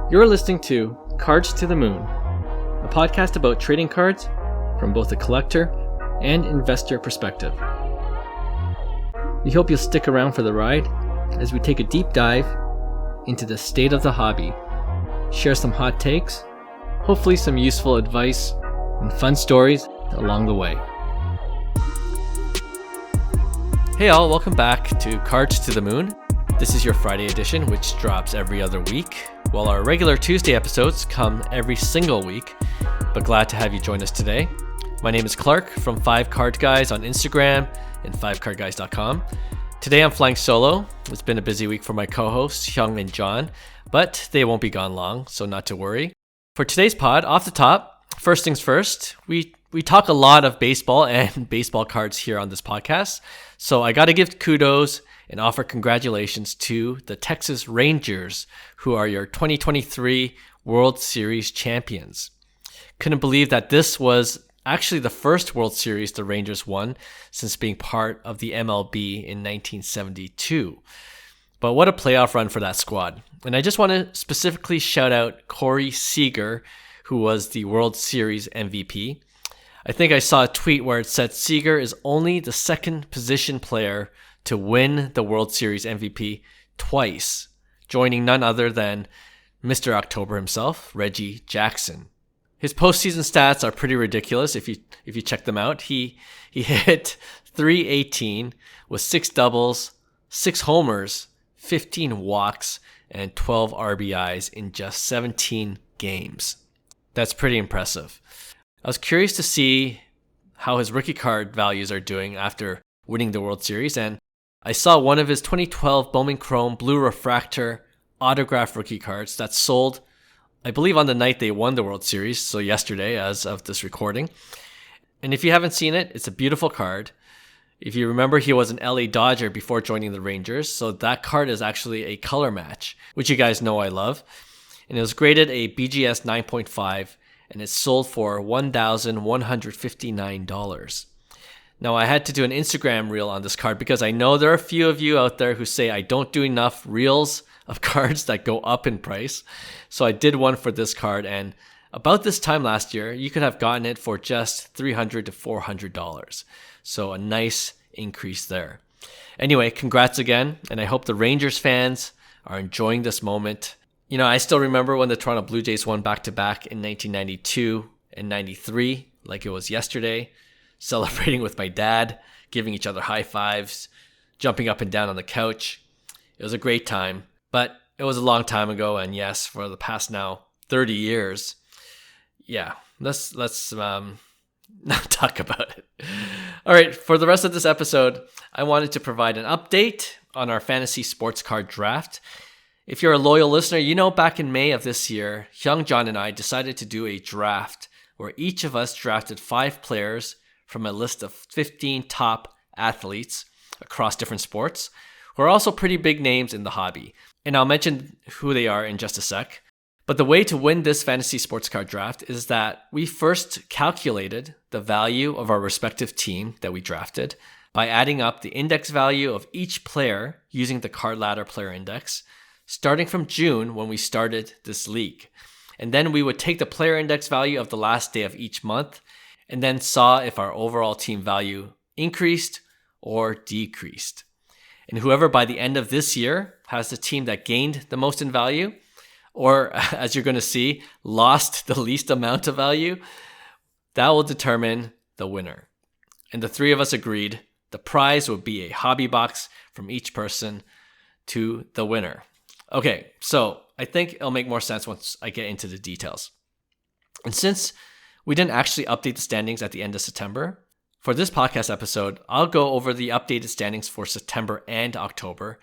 You're listening to Cards to the Moon, a podcast about trading cards from both a collector and investor perspective. We hope you'll stick around for the ride as we take a deep dive into the state of the hobby, share some hot takes, hopefully some useful advice, and fun stories along the way. Hey all, welcome back to Cards to the Moon. This is your Friday edition, which drops every other week, while our regular Tuesday episodes come every single week, but glad to have you join us today. My name is Clark from 5 Card Guys on Instagram and 5cardguys.com. Today I'm flying solo. It's been a busy week for my co-hosts, Hyung and John, but they won't be gone long, so not to worry. For today's pod, off the top, first things first, we talk a lot of baseball and baseball cards here on this podcast, so I got to give kudos and offer congratulations to the Texas Rangers, who are your 2023 World Series champions. Couldn't believe that this was actually the first World Series the Rangers won since being part of the MLB in 1972. But what a playoff run for that squad. And I just want to specifically shout out Corey Seager, who was the World Series MVP. I think I saw a tweet where it said Seager is only the second position player to win the World Series MVP twice, joining none other than Mr. October himself, Reggie Jackson. His postseason stats are pretty ridiculous if you check them out. He hit .318 with 6 doubles, 6 homers, 15 walks, and 12 RBIs in just 17 games. That's pretty impressive. I was curious to see how his rookie card values are doing after winning the World Series, and I saw one of his 2012 Bowman Chrome Blue Refractor autograph rookie cards that sold, I believe, on the night they won the World Series, so yesterday as of this recording. And if you haven't seen it, it's a beautiful card. If you remember, he was an LA Dodger before joining the Rangers, so that card is actually a color match, which you guys know I love. And it was graded a BGS 9.5, and it sold for $1,159. Now, I had to do an Instagram reel on this card because I know there are a few of you out there who say I don't do enough reels of cards that go up in price. So I did one for this card, and about this time last year, you could have gotten it for just $300 to $400. So a nice increase there. Anyway, congrats again, and I hope the Rangers fans are enjoying this moment. You know, I still remember when the Toronto Blue Jays won back-to-back in 1992 and 93, like it was yesterday. Celebrating with my dad, giving each other high fives, jumping up and down on the couch. It was a great time, but it was a long time ago, and yes, for the past now 30 years. Yeah, let's not talk about it. All right, for the rest of this episode, I wanted to provide an update on our fantasy sports card draft. If you're a loyal listener, you know back in May of this year, Hyung, John, and I decided to do a draft where each of us drafted 5 players from a list of 15 top athletes across different sports, who are also pretty big names in the hobby. And I'll mention who they are in just a sec. But the way to win this fantasy sports card draft is that we first calculated the value of our respective team that we drafted by adding up the index value of each player using the CardLadder player index, starting from June when we started this league. And then we would take the player index value of the last day of each month and then saw if our overall team value increased or decreased. And whoever by the end of this year has the team that gained the most in value, or as you're going to see, lost the least amount of value, that will determine the winner. And the 3 of us agreed the prize would be a hobby box from each person to the winner. Okay, so I think it'll make more sense once I get into the details. And since we didn't actually update the standings at the end of September, for this podcast episode, I'll go over the updated standings for September and October.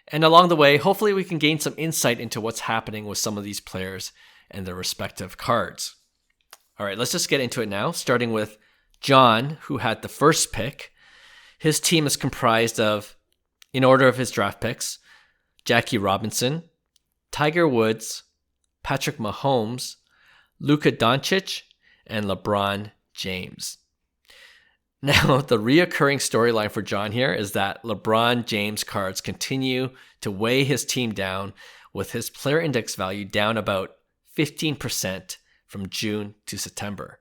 And along the way, hopefully we can gain some insight into what's happening with some of these players and their respective cards. All right, let's just get into it now, starting with John, who had the first pick. His team is comprised of, in order of his draft picks, Jackie Robinson, Tiger Woods, Patrick Mahomes, Luka Doncic, and LeBron James. Now, the reoccurring storyline for John here is that LeBron James cards continue to weigh his team down with his player index value down about 15% from June to September.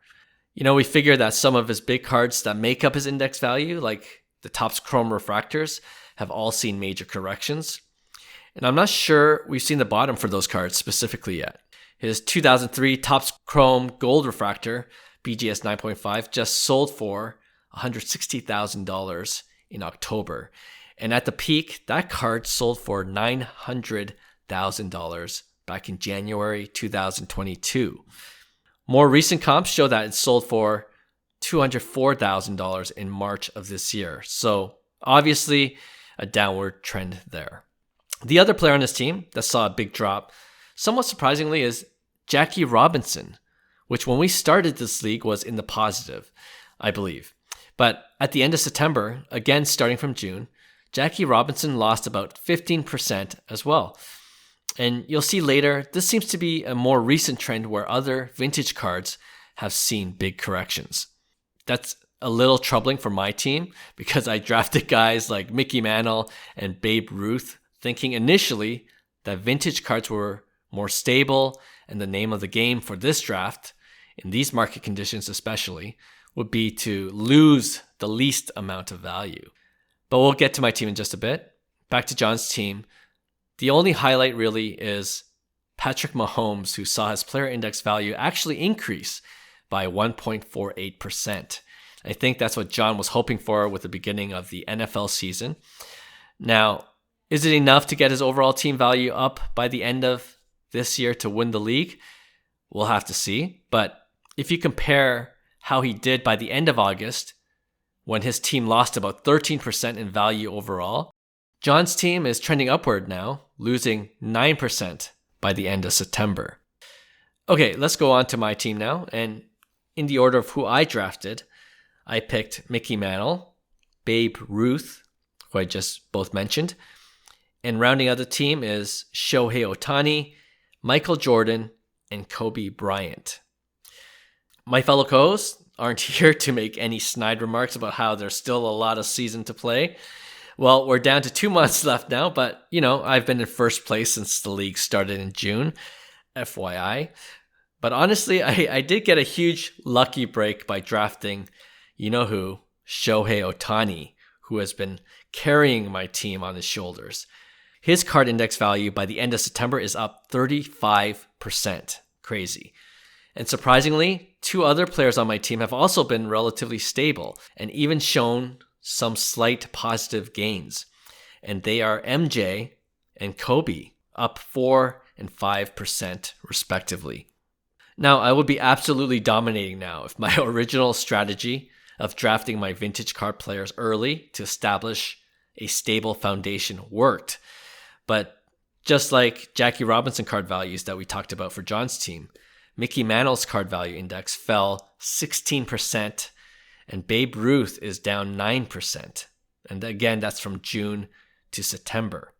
We figure that some of his big cards that make up his index value, like the Topps Chrome Refractors, have all seen major corrections. And I'm not sure we've seen the bottom for those cards specifically yet. His 2003 Topps Chrome Gold Refractor, BGS 9.5, just sold for $160,000 in October. And at the peak, that card sold for $900,000 back in January 2022. More recent comps show that it sold for $204,000 in March of this year. So obviously a downward trend there. The other player on this team that saw a big drop, somewhat surprisingly, is Jackie Robinson, which when we started this league was in the positive, I believe. But at the end of September, again starting from June, Jackie Robinson lost about 15% as well. And you'll see later, this seems to be a more recent trend where other vintage cards have seen big corrections. That's a little troubling for my team because I drafted guys like Mickey Mantle and Babe Ruth, thinking initially that vintage cards were more stable and the name of the game for this draft, in these market conditions especially, would be to lose the least amount of value. But we'll get to my team in just a bit. Back to John's team. The only highlight really is Patrick Mahomes, who saw his player index value actually increase by 1.48%. I think that's what John was hoping for with the beginning of the NFL season. Now, is it enough to get his overall team value up by the end of this year to win the league? We'll have to see. But if you compare how he did by the end of August, when his team lost about 13% in value overall, John's team is trending upward now, losing 9% by the end of September. Okay, let's go on to my team now. And in the order of who I drafted, I picked Mickey Mantle, Babe Ruth, who I just both mentioned. And rounding out the team is Shohei Ohtani, Michael Jordan, and Kobe Bryant. My fellow co-hosts aren't here to make any snide remarks about how there's still a lot of season to play. Well, we're down to 2 months left now, but, I've been in first place since the league started in June, FYI. But honestly, I did get a huge lucky break by drafting, who, Shohei Ohtani, who has been carrying my team on his shoulders. His card index value by the end of September is up 35%. Crazy. And surprisingly, 2 other players on my team have also been relatively stable and even shown some slight positive gains. And they are MJ and Kobe, up 4 and 5% respectively. Now, I would be absolutely dominating now if my original strategy of drafting my vintage card players early to establish a stable foundation worked. But just like Jackie Robinson card values that we talked about for John's team, Mickey Mantle's card value index fell 16%, and Babe Ruth is down 9%. And again, that's from June to September.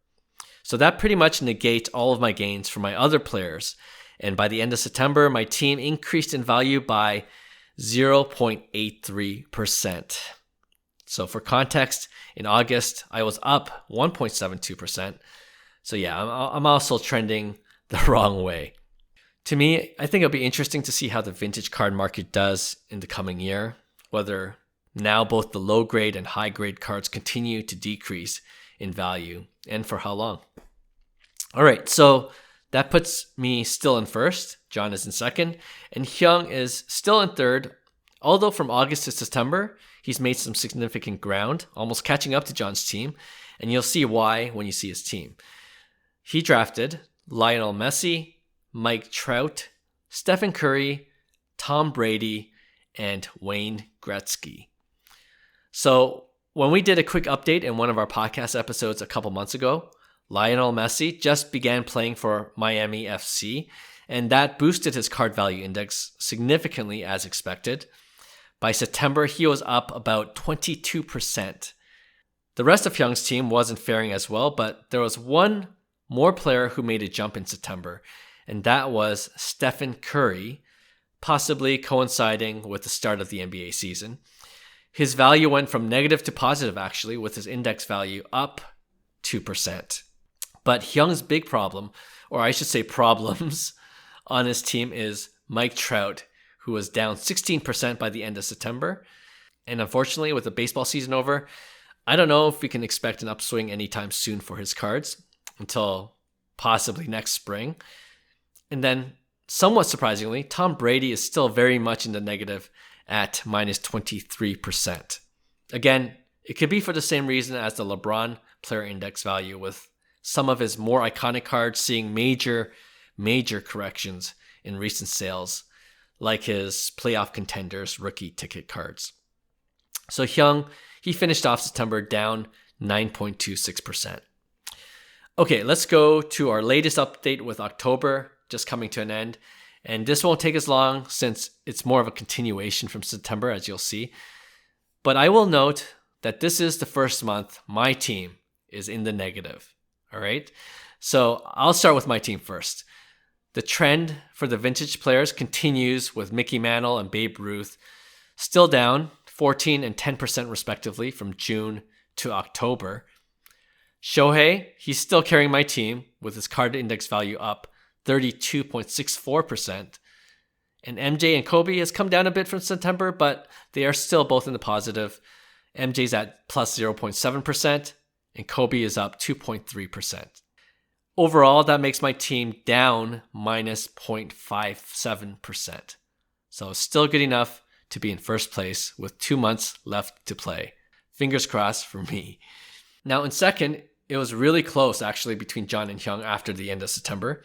So that pretty much negates all of my gains for my other players. And by the end of September, my team increased in value by 0.83%. So for context, in August, I was up 1.72%. So yeah, I'm also trending the wrong way. To me, I think it'll be interesting to see how the vintage card market does in the coming year, whether now both the low grade and high grade cards continue to decrease in value, and for how long. All right, so that puts me still in first. John is in second, and Hyung is still in third, although from August to September, he's made some significant ground, almost catching up to John's team, and you'll see why when you see his team. He drafted Lionel Messi, Mike Trout, Stephen Curry, Tom Brady, and Wayne Gretzky. So when we did a quick update in one of our podcast episodes a couple months ago, Lionel Messi just began playing for Miami FC, and that boosted his card value index significantly as expected. By September, he was up about 22%. The rest of Hyung's team wasn't faring as well, but there was one more player who made a jump in September, and that was Stephen Curry, possibly coinciding with the start of the NBA season. His value went from negative to positive, actually, with his index value up 2%. But Hyung's big problem, or I should say problems, on his team is Mike Trout, who was down 16% by the end of September. And unfortunately, with the baseball season over, I don't know if we can expect an upswing anytime soon for his cards until possibly next spring. And then, somewhat surprisingly, Tom Brady is still very much in the negative at minus 23%. Again, it could be for the same reason as the LeBron player index value, with some of his more iconic cards seeing major corrections in recent sales, like his playoff contenders rookie ticket cards. So Hyung, he finished off September down 9.26%. Okay, let's go to our latest update with October just coming to an end. And this won't take as long since it's more of a continuation from September, as you'll see. But I will note that this is the first month my team is in the negative. All right. So I'll start with my team first. The trend for the vintage players continues with Mickey Mantle and Babe Ruth still down 14 and 10% respectively from June to October. Shohei, he's still carrying my team with his card index value up 32.64%. And MJ and Kobe has come down a bit from September, but they are still both in the positive. MJ's at plus 0.7%, and Kobe is up 2.3%. Overall, that makes my team down minus 0.57%. So still good enough to be in first place with 2 months left to play. Fingers crossed for me. Now in second, it was really close actually between John and Hyung after the end of September.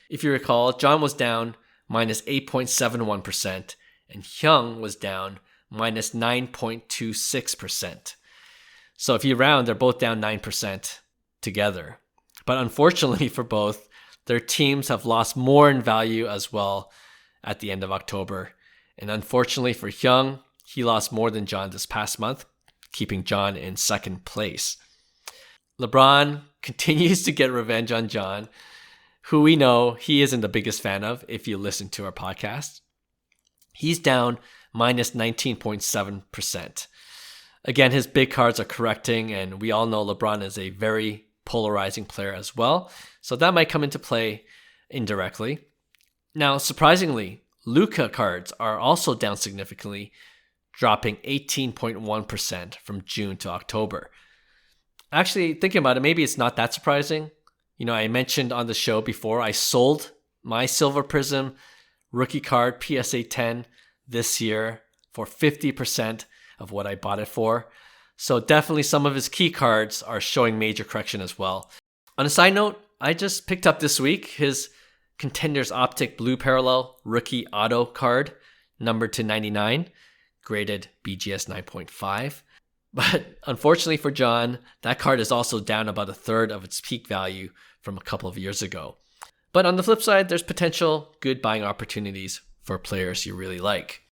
If you recall, John was down minus 8.71%, and Hyung was down minus 9.26%. So if you round, they're both down 9% together. But unfortunately for both, their teams have lost more in value as well at the end of October. And unfortunately for Hyung, he lost more than John this past month, keeping John in second place. LeBron continues to get revenge on John, who we know he isn't the biggest fan of if you listen to our podcast. He's down minus 19.7%. Again, his big cards are correcting, and we all know LeBron is a very polarizing player as well, so that might come into play indirectly. Now, surprisingly, Luka cards are also down significantly, dropping 18.1% from June to October. Actually, thinking about it, maybe it's not that surprising. You know, I mentioned on the show before, I sold my Silver Prism rookie card PSA 10 this year for 50% of what I bought it for. So definitely some of his key cards are showing major correction as well. On a side note, I just picked up this week his Contenders Optic Blue Parallel Rookie Auto card, numbered to 99, graded BGS 9.5. But unfortunately for John, that card is also down about a third of its peak value from a couple of years ago. But on the flip side, there's potential good buying opportunities for players you really like.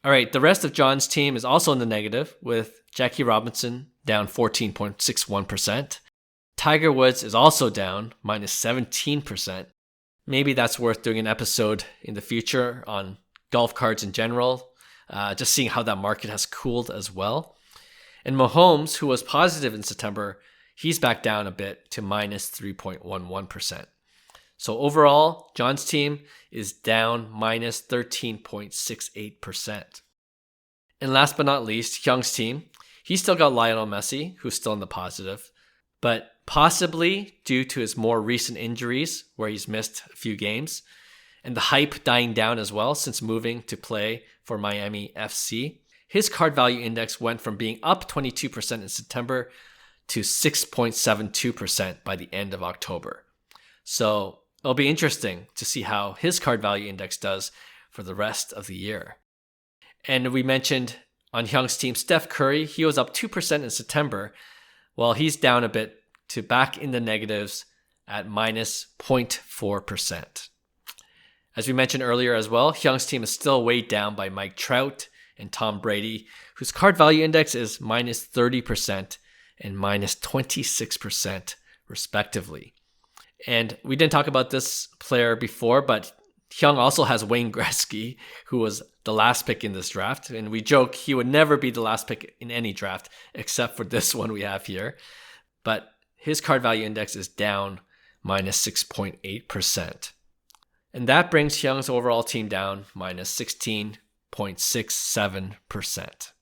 All right, the rest of John's team is also in the negative, with Jackie Robinson down 14.61%. Tiger Woods is also down minus 17%. Maybe that's worth doing an episode in the future on golf cards in general, just seeing how that market has cooled as well. And Mahomes, who was positive in September, he's back down a bit to minus 3.11%. So overall, John's team is down minus 13.68%. And last but not least, Hyung's team, he's still got Lionel Messi, who's still in the positive, but possibly due to his more recent injuries, where he's missed a few games, and the hype dying down as well since moving to play for Miami FC, his card value index went from being up 22% in September to 6.72% by the end of October. So it'll be interesting to see how his card value index does for the rest of the year. And we mentioned on Hyung's team, Steph Curry, he was up 2% in September, while he's down a bit to back in the negatives at minus 0.4%. As we mentioned earlier as well, Hyung's team is still weighed down by Mike Trout and Tom Brady, whose card value index is minus 30% and minus 26% respectively. And we didn't talk about this player before, but Hyung also has Wayne Gretzky, who was the last pick in this draft. And we joke he would never be the last pick in any draft, except for this one we have here. But his card value index is down minus 6.8%. And that brings Hyung's overall team down minus 16.67%.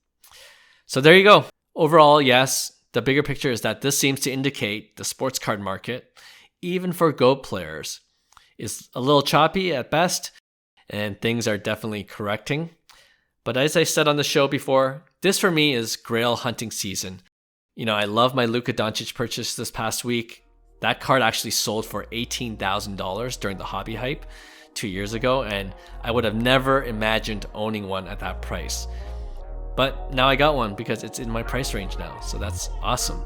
So there you go. Overall, yes, the bigger picture is that this seems to indicate the sports card market, even for GOAT players, is a little choppy at best, and things are definitely correcting. But as I said on the show before, this for me is grail hunting season. I love my Luka Doncic purchase this past week. That card actually sold for $18,000 during the hobby hype 2 years ago, and I would have never imagined owning one at that price. But now I got one because it's in my price range now, so that's awesome.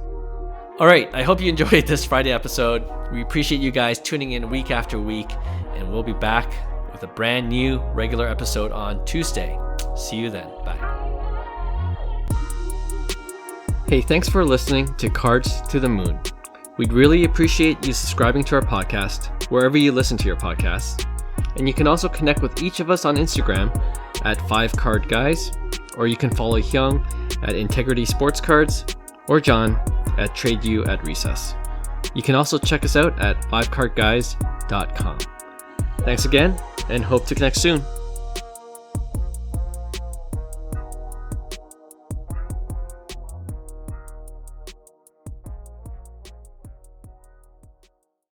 All right, I hope you enjoyed this Friday episode. We appreciate you guys tuning in week after week, and we'll be back with a brand new regular episode on Tuesday. See you then. Bye. Hey, thanks for listening to Cards to the Moon. We'd really appreciate you subscribing to our podcast wherever you listen to your podcasts. And you can also connect with each of us on Instagram at 5cardguys, or you can follow Hyung at Integrity Sports Cards or John at TradeU at Recess. You can also check us out at 5cardguys.com. Thanks again, and hope to connect soon.